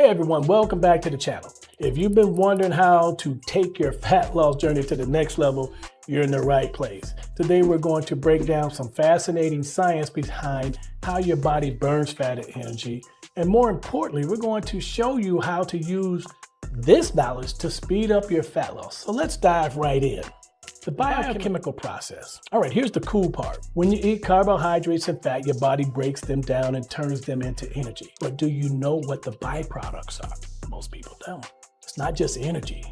Hey everyone, welcome back to the channel. If you've been wondering how to take your fat loss journey to the next level, you're in the right place. Today we're going to break down some fascinating science behind how your body burns fat and energy. And more importantly, we're going to show you how to use this knowledge to speed up your fat loss. So let's dive right in. The biochemical process. All right, here's the cool part. When you eat carbohydrates and fat, your body breaks them down and turns them into energy. But do you know what the byproducts are? Most people don't. It's not just energy.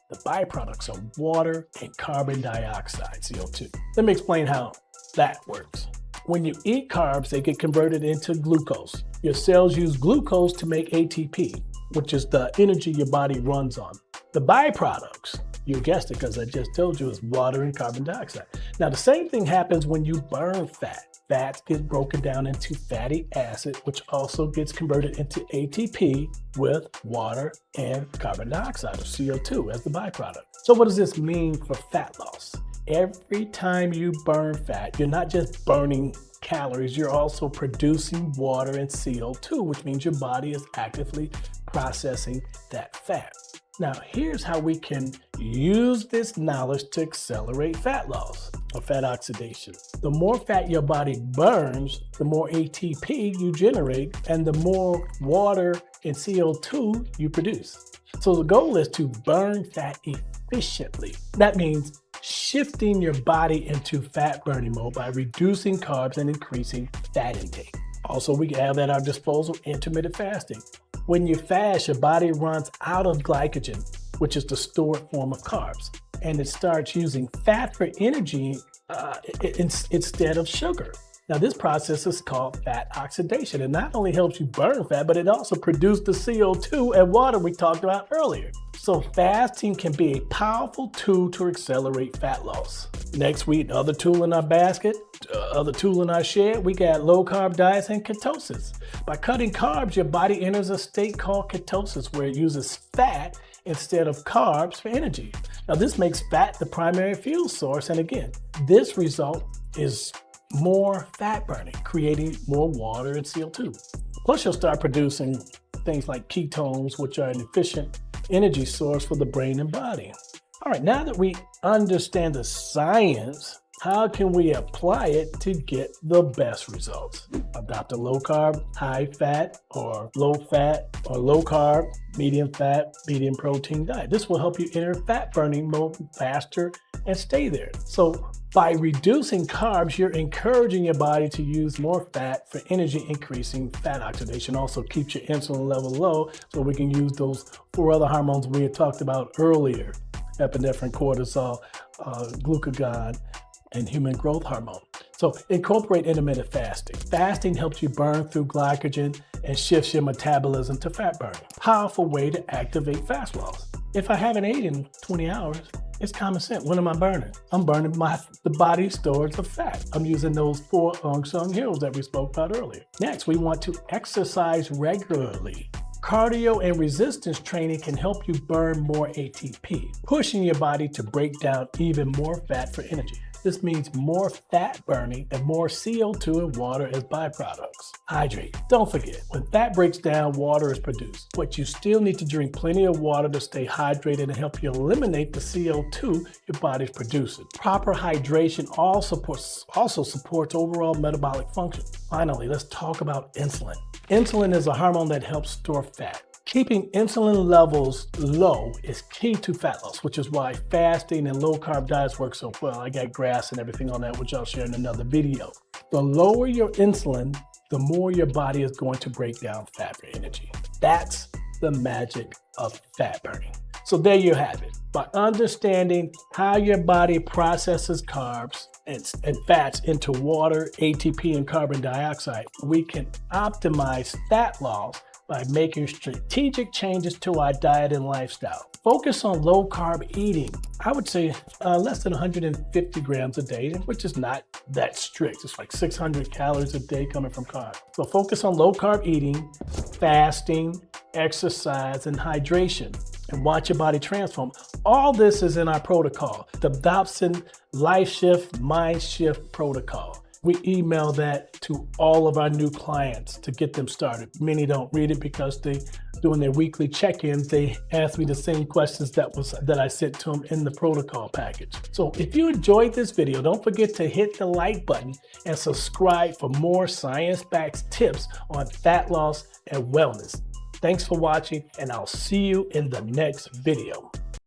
The byproducts are water and carbon dioxide, CO2. Let me explain how that works. When you eat carbs, they get converted into glucose. Your cells use glucose to make ATP, which is the energy your body runs on. The byproducts, you guessed it because I just told you, is water and carbon dioxide. Now, the same thing happens when you burn fat. Fats get broken down into fatty acid, which also gets converted into ATP with water and carbon dioxide, or CO2, as the byproduct. So what does this mean for fat loss? Every time you burn fat, you're not just burning calories, you're also producing water and CO2, which means your body is actively processing that fat. Now, here's how we can use this knowledge to accelerate fat loss or fat oxidation. The more fat your body burns, the more ATP you generate and the more water and CO2 you produce. So the goal is to burn fat efficiently. That means shifting your body into fat burning mode by reducing carbs and increasing fat intake. Also, we have at our disposal intermittent fasting. When you fast, your body runs out of glycogen, which is the stored form of carbs, and it starts using fat for energy instead of sugar. Now, this process is called fat oxidation. It not only helps you burn fat, but it also produces the CO2 and water we talked about earlier. So fasting can be a powerful tool to accelerate fat loss. Next, another tool in our basket, other tool in our shed, we got low carb diets and ketosis. By cutting carbs, your body enters a state called ketosis, where it uses fat instead of carbs for energy. Now, this makes fat the primary fuel source. And again, this result is more fat burning, creating more water and CO2. Plus, you'll start producing things like ketones, which are an efficient energy source for the brain and body. All right, now that we understand the science, how can we apply it to get the best results? Adopt a low carb, high fat, or low fat, or low carb, medium fat, medium protein diet. This will help you enter fat burning mode faster and stay there. So by reducing carbs, you're encouraging your body to use more fat for energy, increasing fat oxidation. Also keeps your insulin level low, so we can use those 4 other hormones we had talked about earlier: epinephrine, cortisol, glucagon, and human growth hormone. So incorporate intermittent fasting. Fasting helps you burn through glycogen and shifts your metabolism to fat burning. Powerful way to activate fat loss. If I haven't eaten in 20 hours, it's common sense. What am I burning? I'm burning the body's stores of fat. I'm using those 4 unsung heroes that we spoke about earlier. Next, we want to exercise regularly. Cardio and resistance training can help you burn more ATP, pushing your body to break down even more fat for energy. This means more fat burning and more CO2 and water as byproducts. Hydrate. Don't forget, when fat breaks down, water is produced, but you still need to drink plenty of water to stay hydrated and help you eliminate the CO2 your body's producing. Proper hydration also supports overall metabolic function. Finally, let's talk about insulin. Insulin is a hormone that helps store fat. Keeping insulin levels low is key to fat loss, which is why fasting and low carb diets work so well. I got graphs and everything on that, which I'll share in another video. The lower your insulin, the more your body is going to break down fat for energy. That's the magic of fat burning. So there you have it. By understanding how your body processes carbs and fats into water, ATP, and carbon dioxide, we can optimize fat loss by making strategic changes to our diet and lifestyle. Focus on low carb eating. I would say less than 150 grams a day, which is not that strict. It's like 600 calories a day coming from carbs. So focus on low carb eating, fasting, exercise, and hydration, and watch your body transform. All this is in our protocol, the Dobson Life Shift Mind Shift Protocol. We email that to all of our new clients to get them started. Many don't read it because they doing their weekly check-ins, they asked me the same questions that I sent to them in the protocol package. So if you enjoyed this video, don't forget to hit the like button and subscribe for more science-backed tips on fat loss and wellness. Thanks for watching, and I'll see you in the next video.